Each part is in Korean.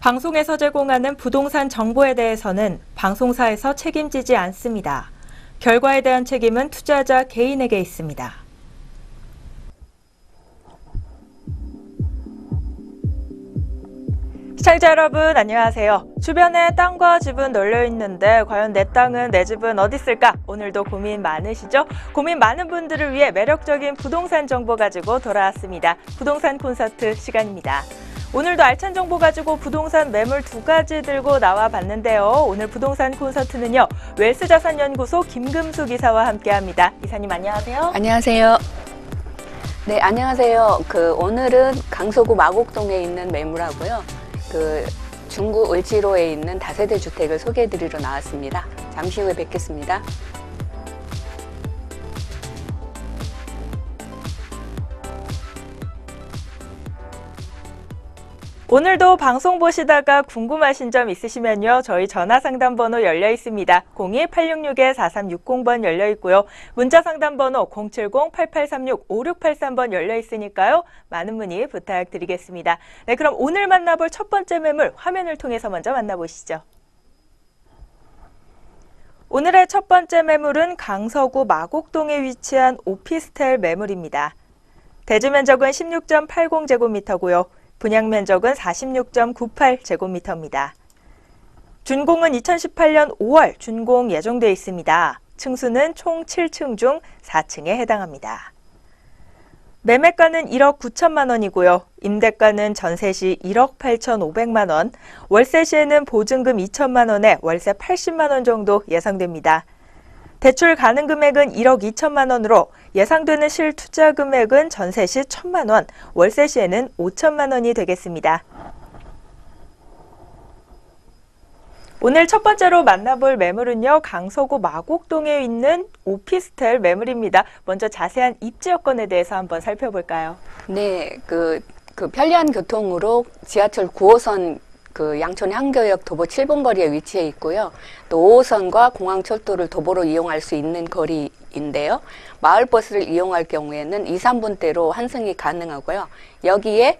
방송에서 제공하는 부동산 정보에 대해서는 방송사에서 책임지지 않습니다. 결과에 대한 책임은 투자자 개인에게 있습니다. 시청자 여러분 안녕하세요. 주변에 땅과 집은 널려 있는데 과연 내 땅은 내 집은 어디 있을까? 오늘도 고민 많으시죠? 고민 많은 분들을 위해 매력적인 부동산 정보 가지고 돌아왔습니다. 부동산 콘서트 시간입니다. 오늘도 알찬 정보 가지고 부동산 매물 두 가지 들고 나와 봤는데요. 오늘 부동산 콘서트는요. 웰스자산연구소 김금숙 이사와 함께합니다. 이사님 안녕하세요. 안녕하세요. 네, 안녕하세요. 오늘은 강서구 마곡동에 있는 매물하고요. 중구 을지로에 있는 다세대 주택을 소개해드리러 나왔습니다. 잠시 후에 뵙겠습니다. 오늘도 방송 보시다가 궁금하신 점 있으시면요. 저희 전화 상담 번호 열려 있습니다. 02-866-4360번 열려 있고요. 문자 상담 번호 070-8836-5683번 열려 있으니까요. 많은 문의 부탁드리겠습니다. 네, 그럼 오늘 만나볼 첫 번째 매물 화면을 통해서 먼저 만나보시죠. 오늘의 첫 번째 매물은 강서구 마곡동에 위치한 오피스텔 매물입니다. 대지 면적은 16.80제곱미터고요. 분양 면적은 46.98제곱미터입니다. 준공은 2018년 5월 준공 예정돼 있습니다. 층수는 총 7층 중 4층에 해당합니다. 매매가는 1억 9천만 원이고요. 임대가는 전세 시 1억 8,500만 원, 월세 시에는 보증금 2천만 원에 월세 80만 원 정도 예상됩니다. 대출 가능 금액은 1억 2천만 원으로 예상되는 실투자 금액은 전세 시 1천만 원, 월세 시에는 5천만 원이 되겠습니다. 오늘 첫 번째로 만나볼 매물은요. 강서구 마곡동에 있는 오피스텔 매물입니다. 먼저 자세한 입지 여건에 대해서 한번 살펴볼까요? 네, 편리한 교통으로 지하철 9호선 양천 향교역 도보 7분 거리에 위치해 있고요. 또 5호선과 공항철도를 도보로 이용할 수 있는 거리인데요. 마을버스를 이용할 경우에는 2, 3분대로 환승이 가능하고요. 여기에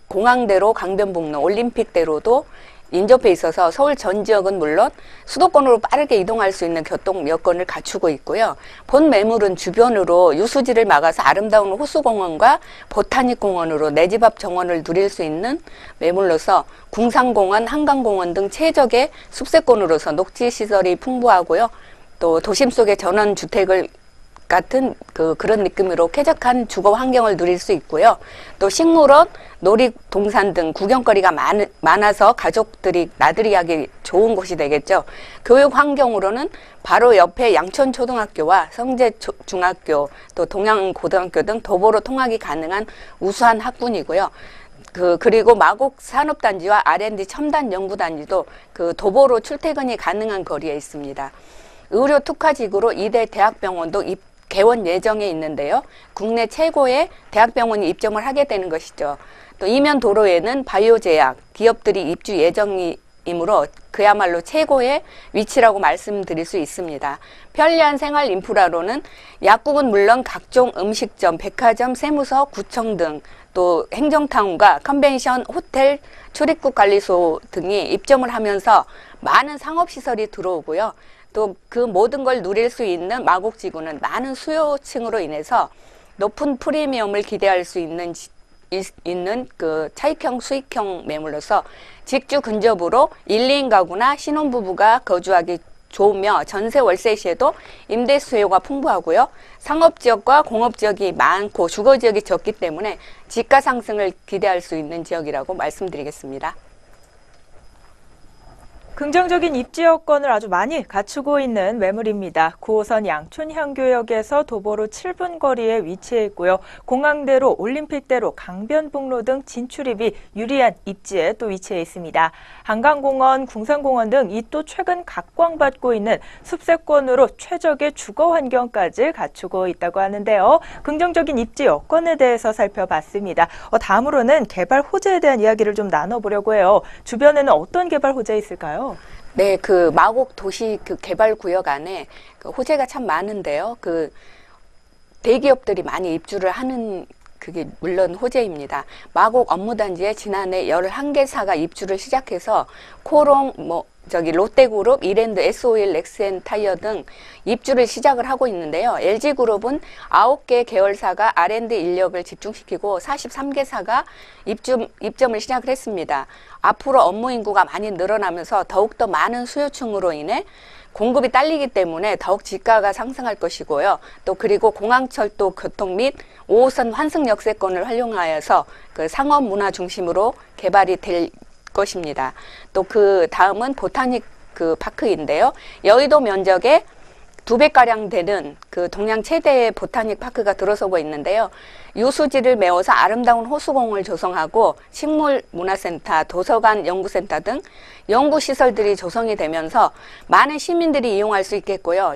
공항대로, 강변북로, 올림픽대로도 인접해 있어서 서울 전 지역은 물론 수도권으로 빠르게 이동할 수 있는 교통 여건을 갖추고 있고요. 본 매물은 주변으로 유수지를 막아서 아름다운 호수공원과 보타닉공원으로 내 집 앞 정원을 누릴 수 있는 매물로서 궁산공원, 한강공원 등 최적의 숲세권으로서 녹지시설이 풍부하고요. 또 도심 속의 전원주택을 같은 그런 느낌으로 쾌적한 주거 환경을 누릴 수 있고요. 또 식물원, 놀이동산 등 구경거리가 많아서 가족들이 나들이 하기 좋은 곳이 되겠죠. 교육 환경으로는 바로 옆에 양천초등학교와 성재중학교, 또 동양고등학교 등 도보로 통학이 가능한 우수한 학군이고요. 그리고 마곡산업단지와 R&D 첨단연구단지도 도보로 출퇴근이 가능한 거리에 있습니다. 의료 특화지구로 2대 대학병원도 개원 예정에 있는데요. 국내 최고의 대학병원이 입점을 하게 되는 것이죠. 또 이면 도로에는 바이오제약 기업들이 입주 예정이므로 그야말로 최고의 위치라고 말씀드릴 수 있습니다. 편리한 생활 인프라로는 약국은 물론 각종 음식점, 백화점, 세무서, 구청 등 또 행정타운과 컨벤션, 호텔, 출입국 관리소 등이 입점을 하면서 많은 상업시설이 들어오고요. 또 그 모든 걸 누릴 수 있는 마곡지구는 많은 수요층으로 인해서 높은 프리미엄을 기대할 수 있는 차익형 수익형 매물로서 직주 근접으로 1, 2인 가구나 신혼부부가 거주하기 좋으며 전세 월세 시에도 임대 수요가 풍부하고요. 상업지역과 공업지역이 많고 주거지역이 적기 때문에 지가 상승을 기대할 수 있는 지역이라고 말씀드리겠습니다. 긍정적인 입지 여건을 아주 많이 갖추고 있는 매물입니다. 9호선 양촌향교역에서 도보로 7분 거리에 위치해 있고요. 공항대로, 올림픽대로, 강변북로 등 진출입이 유리한 입지에 또 위치해 있습니다. 한강공원, 궁산공원 등 이 또 최근 각광받고 있는 숲세권으로 최적의 주거 환경까지 갖추고 있다고 하는데요. 긍정적인 입지 여건에 대해서 살펴봤습니다. 다음으로는 개발 호재에 대한 이야기를 좀 나눠보려고 해요. 주변에는 어떤 개발 호재 있을까요? 네, 마곡 도시 개발 구역 안에 호재가 참 많은데요. 대기업들이 많이 입주를 하는 그게 물론 호재입니다. 마곡 업무단지에 지난해 11개사가 입주를 시작해서 코롱, 롯데그룹, 이랜드, S-오일, 넥센 타이어 등 입주를 시작을 하고 있는데요. LG그룹은 9개 계열사가 R&D 인력을 집중시키고 43개사가 입점을 시작을 했습니다. 앞으로 업무 인구가 많이 늘어나면서 더욱더 많은 수요층으로 인해 공급이 딸리기 때문에 더욱 지가가 상승할 것이고요. 또 그리고 공항철도 교통 및 5호선 환승 역세권을 활용하여서 그 상업 문화 중심으로 개발이 될 것입니다. 또 그 다음은 보타닉 그 파크인데요. 여의도 면적의 2배가량 되는 그 동양 최대의 보타닉 파크가 들어서고 있는데요. 유수지를 메워서 아름다운 호수공을 조성하고 식물문화센터, 도서관, 연구센터 등 연구시설들이 조성이 되면서 많은 시민들이 이용할 수 있겠고요.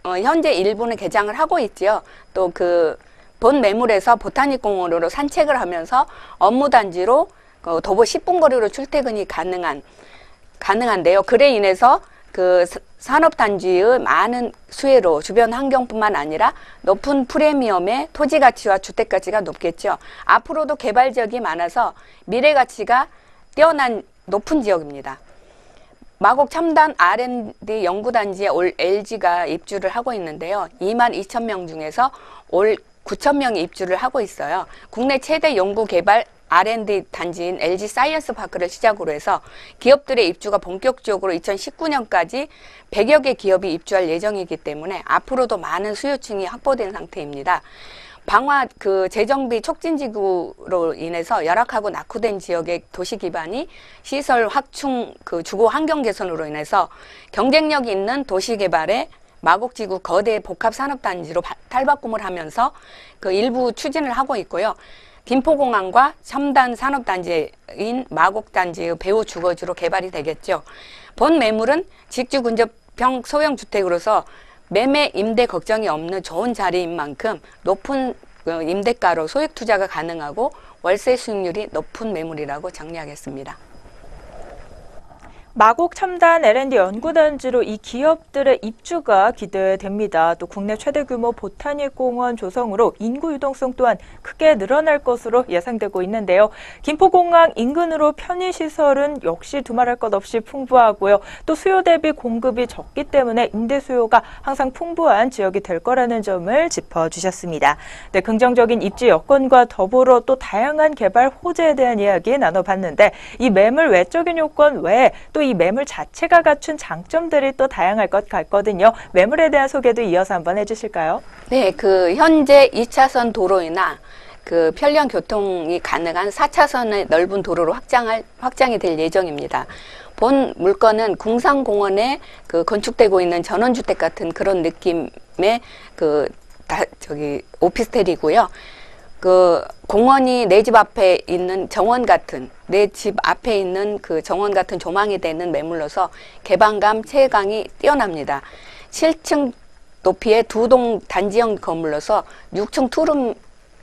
현재 일부는 개장을 하고 있지요. 또 그 본 매물에서 보타닉 공원으로 산책을 하면서 업무단지로 도보 10분 거리로 출퇴근이 가능한데요. 그래 인해서 그 산업단지의 많은 수혜로 주변 환경뿐만 아니라 높은 프리미엄의 토지 가치와 주택 가치가 높겠죠. 앞으로도 개발 지역이 많아서 미래 가치가 뛰어난 높은 지역입니다. 마곡 첨단 R&D 연구단지에 올 LG가 입주를 하고 있는데요. 22,000명 중에서 올 9,000명이 입주를 하고 있어요. 국내 최대 연구개발 R&D 단지인 LG 사이언스 파크를 시작으로 해서 기업들의 입주가 본격적으로 2019년까지 100여 개 기업이 입주할 예정이기 때문에 앞으로도 많은 수요층이 확보된 상태입니다. 방화 재정비 촉진지구로 인해서 열악하고 낙후된 지역의 도시 기반이 시설 확충 주거 환경 개선으로 인해서 경쟁력 있는 도시 개발에 마곡지구 거대 복합산업단지로 탈바꿈을 하면서 그 일부 추진을 하고 있고요. 김포공항과 첨단 산업단지인 마곡단지의 배후 주거지로 개발이 되겠죠. 본 매물은 직주 근접형 소형 주택으로서 매매 임대 걱정이 없는 좋은 자리인 만큼 높은 임대가로 소액 투자가 가능하고 월세 수익률이 높은 매물이라고 정리하겠습니다. 마곡 첨단 R&D 연구단지로 이 기업들의 입주가 기대됩니다. 또 국내 최대 규모 보타닉 공원 조성으로 인구 유동성 또한 크게 늘어날 것으로 예상되고 있는데요. 김포공항 인근으로 편의시설은 역시 두말할 것 없이 풍부하고요. 또 수요 대비 공급이 적기 때문에 임대 수요가 항상 풍부한 지역이 될 거라는 점을 짚어주셨습니다. 네, 긍정적인 입지 여건과 더불어 또 다양한 개발 호재에 대한 이야기 나눠봤는데 이 매물 외적인 요건 외에 또 이 매물 자체가 갖춘 장점들이 또 다양할 것 같거든요. 매물에 대한 소개도 이어서 한번 해주실까요? 네, 현재 2차선 도로이나 편리한 교통이 가능한 4차선의 넓은 도로로 확장이 될 예정입니다. 본 물건은 궁산공원에 건축되고 있는 전원주택 같은 그런 느낌의 오피스텔이고요. 공원이 내 집 앞에 있는 정원 같은, 내 집 앞에 있는 정원 같은 조망이 되는 매물로서 개방감, 체감이 뛰어납니다. 7층 높이의 2동 단지형 건물로서 6층 투룸,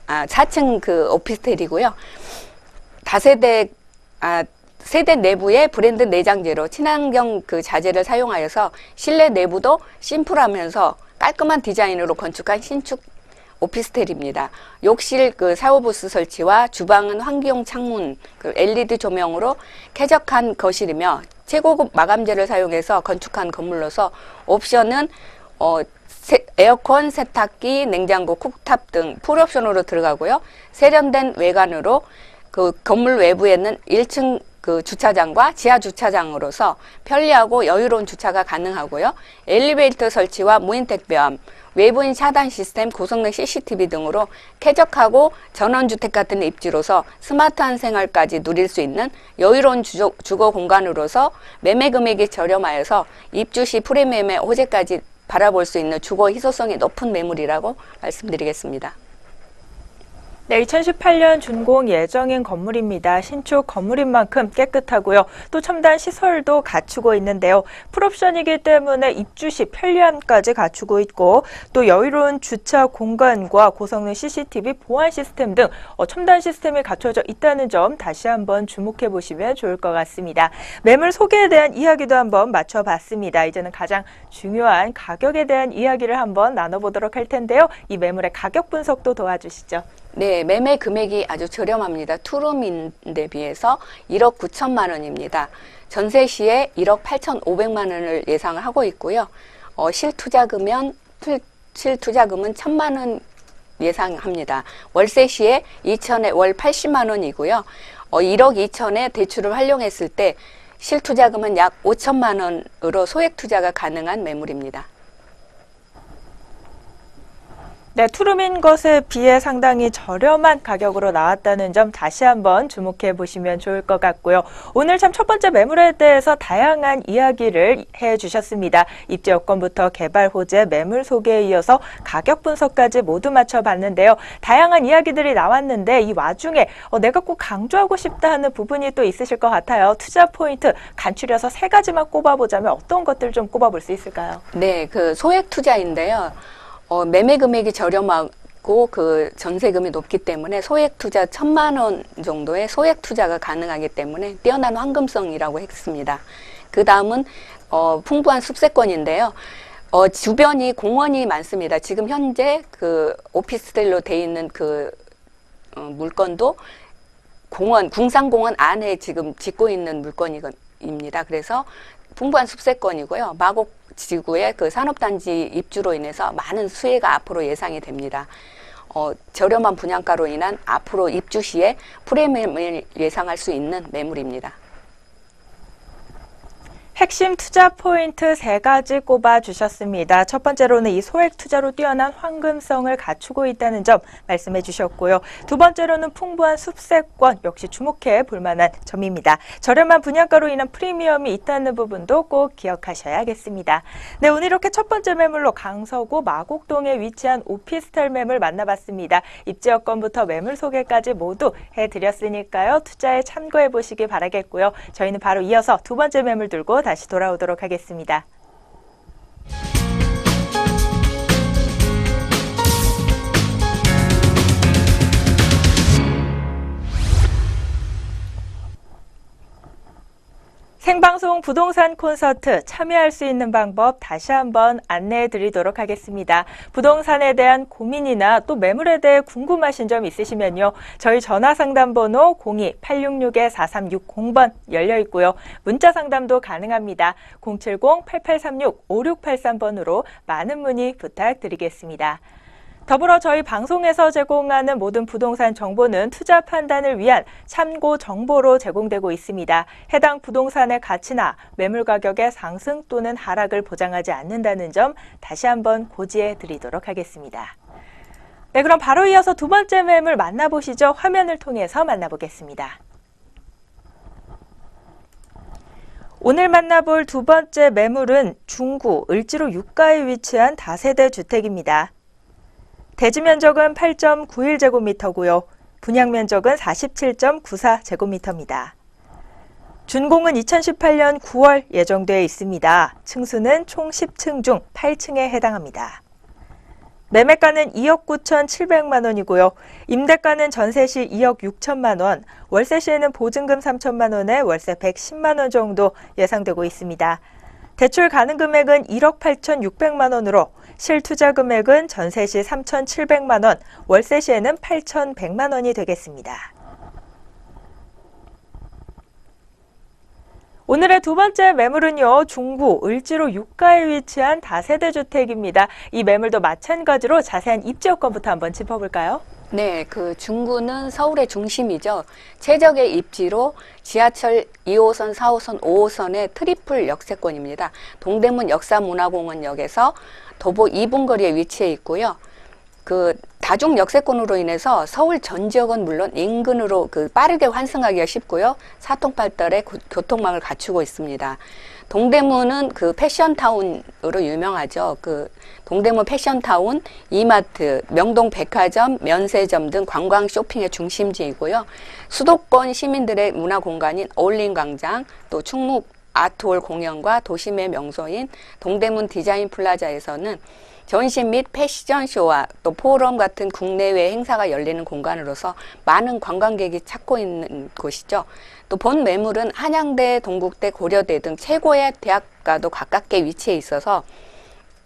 4층 오피스텔이고요. 세대 내부의 브랜드 내장재로 친환경 자재를 사용하여서 실내 내부도 심플하면서 깔끔한 디자인으로 건축한 신축 오피스텔입니다. 욕실 샤워부스 설치와 주방은 환기용 창문, LED 조명으로 쾌적한 거실이며 최고급 마감재를 사용해서 건축한 건물로서 옵션은 에어컨, 세탁기, 냉장고, 쿡탑 등 풀옵션으로 들어가고요. 세련된 외관으로 건물 외부에는 1층 주차장과 지하 주차장으로서 편리하고 여유로운 주차가 가능하고요. 엘리베이터 설치와 무인 택배함, 외부인 차단 시스템, 고성능 CCTV 등으로 쾌적하고 전원주택 같은 입지로서 스마트한 생활까지 누릴 수 있는 여유로운 주거 공간으로서 매매 금액이 저렴하여서 입주 시 프리미엄의 호재까지 바라볼 수 있는 주거 희소성이 높은 매물이라고 말씀드리겠습니다. 네, 2018년 준공 예정인 건물입니다. 신축 건물인 만큼 깨끗하고요. 또 첨단 시설도 갖추고 있는데요. 풀옵션이기 때문에 입주 시 편리함까지 갖추고 있고 또 여유로운 주차 공간과 고성능 CCTV 보안 시스템 등 첨단 시스템이 갖춰져 있다는 점 다시 한번 주목해 보시면 좋을 것 같습니다. 매물 소개에 대한 이야기도 한번 맞춰봤습니다. 이제는 가장 중요한 가격에 대한 이야기를 한번 나눠보도록 할 텐데요. 이 매물의 가격 분석도 도와주시죠. 네, 매매 금액이 아주 저렴합니다. 투룸인데 비해서 1억 9천만 원입니다. 전세 시에 1억 8,500만 원을 예상을 하고 있고요. 실투자금은 1,000만 원 예상합니다. 월세 시에 2천에 월 80만 원이고요. 1억 2천에 대출을 활용했을 때 실투자금은 약 5천만 원으로 소액 투자가 가능한 매물입니다. 네, 투룸인 것에 비해 상당히 저렴한 가격으로 나왔다는 점 다시 한번 주목해 보시면 좋을 것 같고요. 오늘 참 첫 번째 매물에 대해서 다양한 이야기를 해 주셨습니다. 입지 여건부터 개발 호재, 매물 소개에 이어서 가격 분석까지 모두 맞춰봤는데요. 다양한 이야기들이 나왔는데 이 와중에 내가 꼭 강조하고 싶다 하는 부분이 또 있으실 것 같아요. 투자 포인트 간추려서 3가지만 꼽아보자면 어떤 것들 좀 꼽아볼 수 있을까요? 네, 그 소액 투자인데요. 매매 금액이 저렴하고 그 전세금이 높기 때문에 소액 투자 1,000만 원 정도의 소액 투자가 가능하기 때문에 뛰어난 황금성이라고 했습니다. 그 다음은 풍부한 숲세권인데요. 주변이 공원이 많습니다. 지금 현재 그 오피스텔로 돼 있는 그 물건도 궁산공원 안에 지금 짓고 있는 물건입니다. 그래서 풍부한 숲세권이고요. 마곡 지구의 그 산업단지 입주로 인해서 많은 수혜가 앞으로 예상이 됩니다. 저렴한 분양가로 인한 앞으로 입주 시에 프리미엄을 예상할 수 있는 매물입니다. 핵심 투자 포인트 3가지 꼽아주셨습니다. 첫 번째로는 이 소액 투자로 뛰어난 황금성을 갖추고 있다는 점 말씀해 주셨고요. 두 번째로는 풍부한 숲세권 역시 주목해 볼 만한 점입니다. 저렴한 분양가로 인한 프리미엄이 있다는 부분도 꼭 기억하셔야겠습니다. 네, 오늘 이렇게 첫 번째 매물로 강서구 마곡동에 위치한 오피스텔 매물 만나봤습니다. 입지 여건부터 매물 소개까지 모두 해드렸으니까요. 투자에 참고해 보시기 바라겠고요. 저희는 바로 이어서 두 번째 매물 들고 다시 돌아오도록 하겠습니다. 생방송 부동산 콘서트 참여할 수 있는 방법 다시 한번 안내해 드리도록 하겠습니다. 부동산에 대한 고민이나 또 매물에 대해 궁금하신 점 있으시면요. 저희 전화 상담 번호 02-866-4360번 열려 있고요. 문자 상담도 가능합니다. 070-8836-5683번으로 많은 문의 부탁드리겠습니다. 더불어 저희 방송에서 제공하는 모든 부동산 정보는 투자 판단을 위한 참고 정보로 제공되고 있습니다. 해당 부동산의 가치나 매물 가격의 상승 또는 하락을 보장하지 않는다는 점 다시 한번 고지해 드리도록 하겠습니다. 네, 그럼 바로 이어서 두 번째 매물 만나보시죠. 화면을 통해서 만나보겠습니다. 오늘 만나볼 두 번째 매물은 중구 을지로 유가에 위치한 다세대 주택입니다. 대지 면적은 8.91제곱미터고요. 분양 면적은 47.94제곱미터입니다. 준공은 2018년 9월 예정되어 있습니다. 층수는 총 10층 중 8층에 해당합니다. 매매가는 2억 9,700만 원이고요. 임대가는 전세 시 2억 6천만 원, 월세 시에는 보증금 3천만 원에 월세 110만 원 정도 예상되고 있습니다. 대출 가능 금액은 1억 8,600만 원으로 실투자 금액은 전세 시 3,700만 원, 월세 시에는 8,100만 원이 되겠습니다. 오늘의 두 번째 매물은요, 중구 을지로 유가에 위치한 다세대 주택입니다. 이 매물도 마찬가지로 자세한 입지 여건부터 한번 짚어볼까요? 네, 그 중구는 서울의 중심이죠. 최적의 입지로 지하철 2호선, 4호선, 5호선의 트리플 역세권입니다. 동대문 역사문화공원역에서 도보 2분 거리에 위치해 있고요. 그 다중 역세권으로 인해서 서울 전 지역은 물론 인근으로 그 빠르게 환승하기가 쉽고요. 사통팔달의 교통망을 갖추고 있습니다. 동대문은 그 패션타운으로 유명하죠. 그 동대문 패션타운, 이마트, 명동 백화점, 면세점 등 관광 쇼핑의 중심지이고요. 수도권 시민들의 문화 공간인 어울림광장, 또 충무 아트홀 공연과 도심의 명소인 동대문 디자인 플라자에서는 전시 및 패션쇼와 또 포럼 같은 국내외 행사가 열리는 공간으로서 많은 관광객이 찾고 있는 곳이죠. 또 본 매물은 한양대, 동국대, 고려대 등 최고의 대학과도 가깝게 위치해 있어서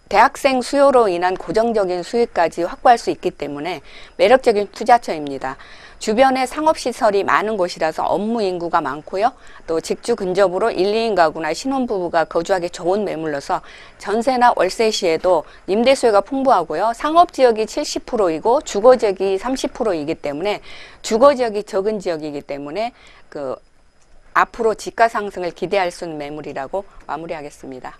대학생 수요로 인한 고정적인 수익까지 확보할 수 있기 때문에 매력적인 투자처입니다. 주변에 상업시설이 많은 곳이라서 업무 인구가 많고요. 또 직주 근접으로 1, 2인 가구나 신혼부부가 거주하기 좋은 매물로서 전세나 월세 시에도 임대 수요가 풍부하고요. 상업지역이 70%이고 주거지역이 30%이기 때문에 주거지역이 적은 지역이기 때문에 앞으로 지가 상승을 기대할 수 있는 매물이라고 마무리하겠습니다.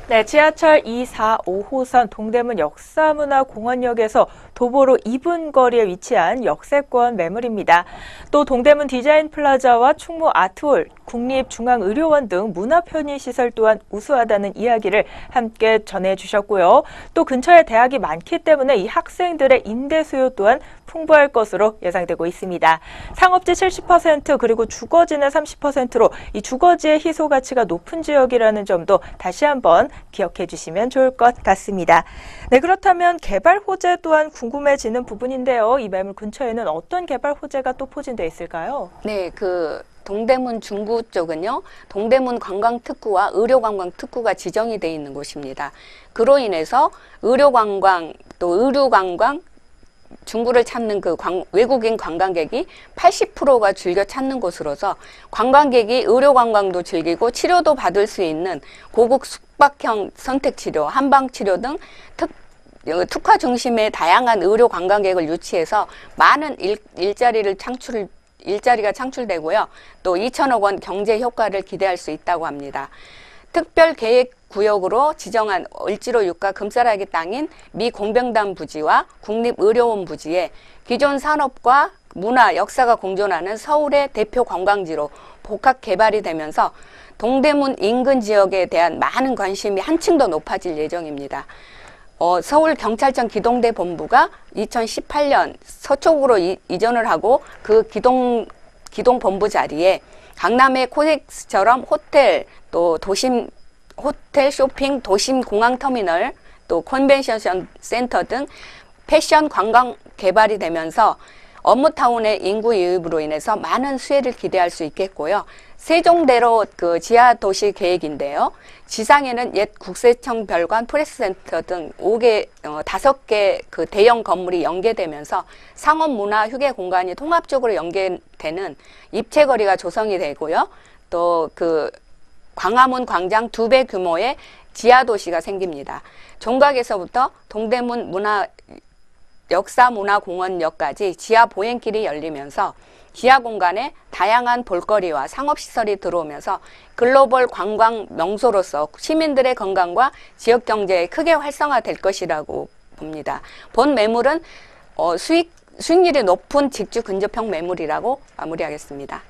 네, 지하철 2, 4, 5호선 동대문 역사문화공원역에서 도보로 2분 거리에 위치한 역세권 매물입니다. 또 동대문 디자인플라자와 충무 아트홀, 국립중앙의료원 등 문화편의시설 또한 우수하다는 이야기를 함께 전해주셨고요. 또 근처에 대학이 많기 때문에 이 학생들의 임대 수요 또한 풍부할 것으로 예상되고 있습니다. 상업지 70% 그리고 주거지는 30%로 이 주거지의 희소 가치가 높은 지역이라는 점도 다시 한번 기억해 주시면 좋을 것 같습니다. 네, 그렇다면 개발 호재 또한 궁금해지는 부분인데요. 이 매물 근처에는 어떤 개발 호재가 또 포진되어 있을까요? 네, 동대문 중구 쪽은요, 동대문 관광특구와 의료관광특구가 지정이 되어 있는 곳입니다. 그로 인해서 의료관광, 또 의류관광, 중구를 찾는 외국인 관광객이 80%가 즐겨 찾는 곳으로서 관광객이 의료관광도 즐기고 치료도 받을 수 있는 고급 숙박형 선택치료, 한방치료 등 특화 중심의 다양한 의료 관광객을 유치해서 많은 일자리가 창출되고요. 또 2천억 원 경제 효과를 기대할 수 있다고 합니다. 특별계획구역으로 지정한 을지로 유가 금싸라기 땅인 미 공병단 부지와 국립의료원 부지에 기존 산업과 문화, 역사가 공존하는 서울의 대표 관광지로 복합 개발이 되면서 동대문 인근 지역에 대한 많은 관심이 한층 더 높아질 예정입니다. 서울경찰청 기동대 본부가 2018년 서초구로 이전을 하고 그 기동 본부 자리에 강남의 코엑스처럼 호텔, 또 호텔, 쇼핑, 도심 공항터미널, 또 컨벤션 센터 등 패션 관광 개발이 되면서 업무타운의 인구 유입으로 인해서 많은 수혜를 기대할 수 있겠고요. 세종대로 지하 도시 계획인데요. 지상에는 옛 국세청 별관 프레스센터 등 5개 대형 건물이 연계되면서 상업 문화 휴게 공간이 통합적으로 연계되는 입체거리가 조성이 되고요. 또 광화문 광장 2배 규모의 지하 도시가 생깁니다. 종각에서부터 동대문 역사문화공원역까지 지하 보행길이 열리면서 지하 공간에 다양한 볼거리와 상업시설이 들어오면서 글로벌 관광 명소로서 시민들의 건강과 지역 경제에 크게 활성화될 것이라고 봅니다. 본 매물은 수익률이 높은 직주 근접형 매물이라고 마무리하겠습니다.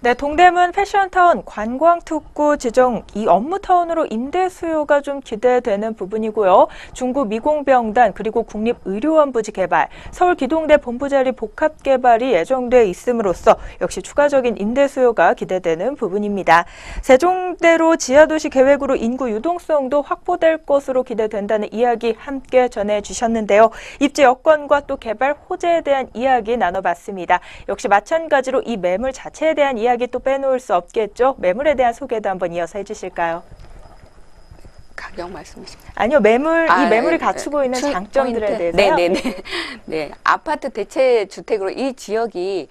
네, 동대문 패션타운 관광특구 지정 이 업무타운으로 임대 수요가 좀 기대되는 부분이고요. 중구 미공병단 그리고 국립의료원 부지 개발, 서울 기동대 본부 자리 복합 개발이 예정돼 있음으로써 역시 추가적인 임대 수요가 기대되는 부분입니다. 세종대로 지하도시 계획으로 인구 유동성도 확보될 것으로 기대된다는 이야기 함께 전해주셨는데요. 입지 여건과 또 개발 호재에 대한 이야기 나눠봤습니다. 역시 마찬가지로 이 매물 자체에 대한 이야기 또 빼놓을 수 없겠죠. 매물에 대한 소개도 한번 이어서 해주실까요? 가격 말씀이십니까? 아니요, 이 매물이 갖추고 있는 장점들에 대해서요. 네, 아파트 대체 주택으로 이 지역이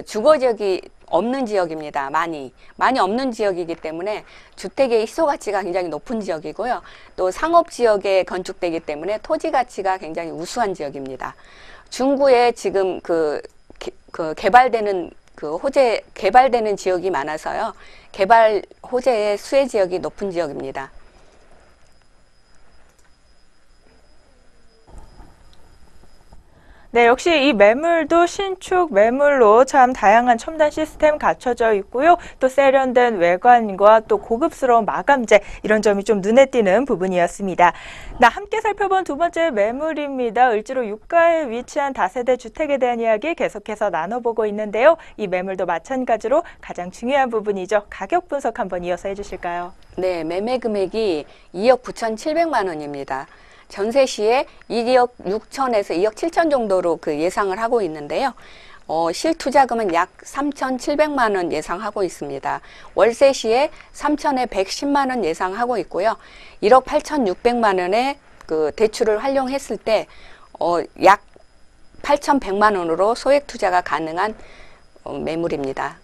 주거 지역이 없는 지역입니다. 많이 없는 지역이기 때문에 주택의 희소 가치가 굉장히 높은 지역이고요. 또 상업 지역에 건축되기 때문에 토지 가치가 굉장히 우수한 지역입니다. 중구에 지금 개발되는 개발되는 지역이 많아서요. 개발 호재의 수혜 지역이 높은 지역입니다. 네, 역시 이 매물도 신축 매물로 참 다양한 첨단 시스템 갖춰져 있고요. 또 세련된 외관과 또 고급스러운 마감재 이런 점이 좀 눈에 띄는 부분이었습니다. 함께 살펴본 두 번째 매물입니다. 을지로 유가에 위치한 다세대 주택에 대한 이야기 계속해서 나눠보고 있는데요. 이 매물도 마찬가지로 가장 중요한 부분이죠. 가격 분석 한번 이어서 해주실까요? 네, 매매 금액이 2억 9,700만 원입니다. 전세 시에 2억 6천에서 2억 7천 정도로 예상을 하고 있는데요. 실투자금은 약 3,700만 원 예상하고 있습니다. 월세 시에 3천에 110만 원 예상하고 있고요. 1억 8,600만 원의 그 대출을 활용했을 때 약 8,100만 원으로 소액 투자가 가능한 매물입니다.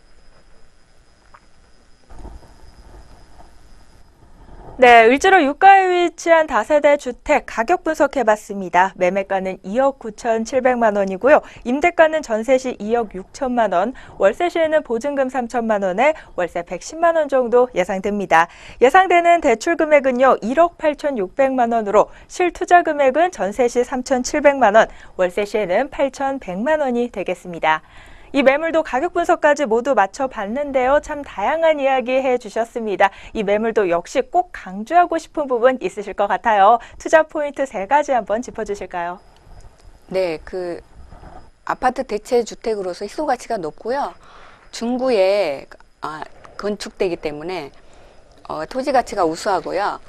네, 을지로 유가에 위치한 다세대 주택 가격 분석해봤습니다. 매매가는 2억 9,700만 원이고요. 임대가는 전세 시 2억 6천만 원, 월세 시에는 보증금 3천만 원에 월세 110만 원 정도 예상됩니다. 예상되는 대출 금액은요, 1억 8,600만 원으로 실투자 금액은 전세 시 3,700만 원, 월세 시에는 8,100만 원이 되겠습니다. 이 매물도 가격 분석까지 모두 맞춰봤는데요. 참 다양한 이야기 해주셨습니다. 이 매물도 역시 꼭 강조하고 싶은 부분 있으실 것 같아요. 투자 포인트 3가지 한번 짚어주실까요? 네, 그 아파트 대체 주택으로서 희소 가치가 높고요. 중구에 건축되기 때문에 토지 가치가 우수하고요.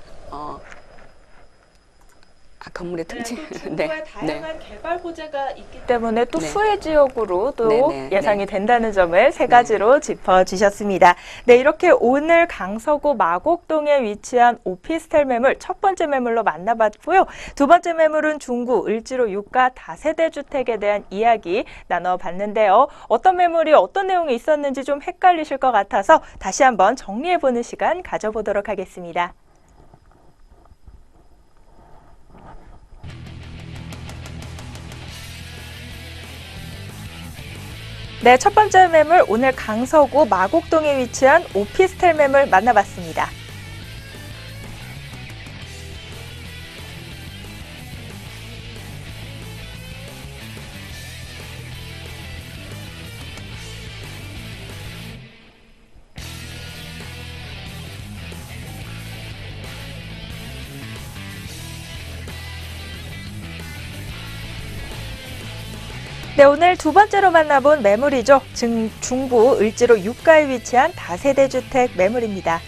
건물의 특징. 중구에 다양한 개발 호재가 있기 때문에 또 네. 수혜 지역으로 또 네. 예상이 된다는 점을 3가지로 짚어주셨습니다. 네, 이렇게 오늘 강서구 마곡동에 위치한 오피스텔 매물 첫 번째 매물로 만나봤고요. 두 번째 매물은 중구 을지로 유가 다세대 주택에 대한 이야기 나눠봤는데요. 어떤 매물이 어떤 내용이 있었는지 좀 헷갈리실 것 같아서 다시 한번 정리해보는 시간 가져보도록 하겠습니다. 네, 첫 번째 매물 오늘 강서구 마곡동에 위치한 오피스텔 매물 만나봤습니다. 네, 오늘 두 번째로 만나본 매물이죠. 중구 을지로 유가에 위치한 다세대 주택 매물입니다.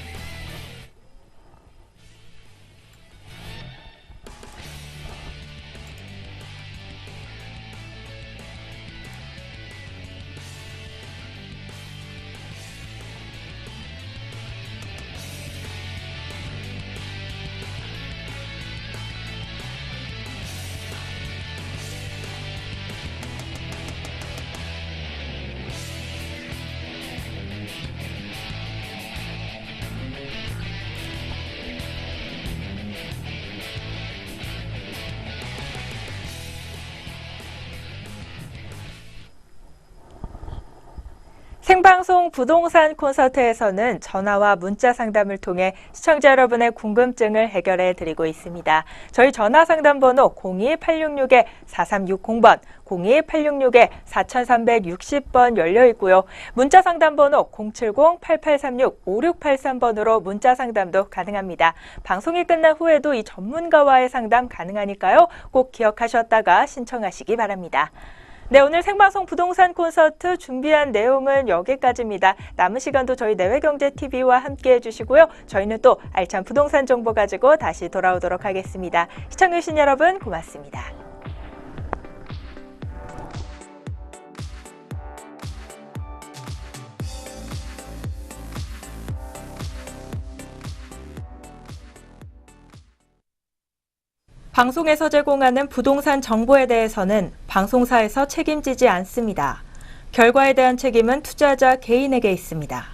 생방송 부동산 콘서트에서는 전화와 문자 상담을 통해 시청자 여러분의 궁금증을 해결해 드리고 있습니다. 저희 전화 상담 번호 02866-4360번, 02866-4360번 열려 있고요. 문자 상담 번호 070-8836-5683번으로 문자 상담도 가능합니다. 방송이 끝난 후에도 이 전문가와의 상담 가능하니까요. 꼭 기억하셨다가 신청하시기 바랍니다. 네, 오늘 생방송 부동산 콘서트 준비한 내용은 여기까지입니다. 남은 시간도 저희 내외경제TV와 함께 해주시고요. 저희는 또 알찬 부동산 정보 가지고 다시 돌아오도록 하겠습니다. 시청해주신 여러분 고맙습니다. 방송에서 제공하는 부동산 정보에 대해서는 방송사에서 책임지지 않습니다. 결과에 대한 책임은 투자자 개인에게 있습니다.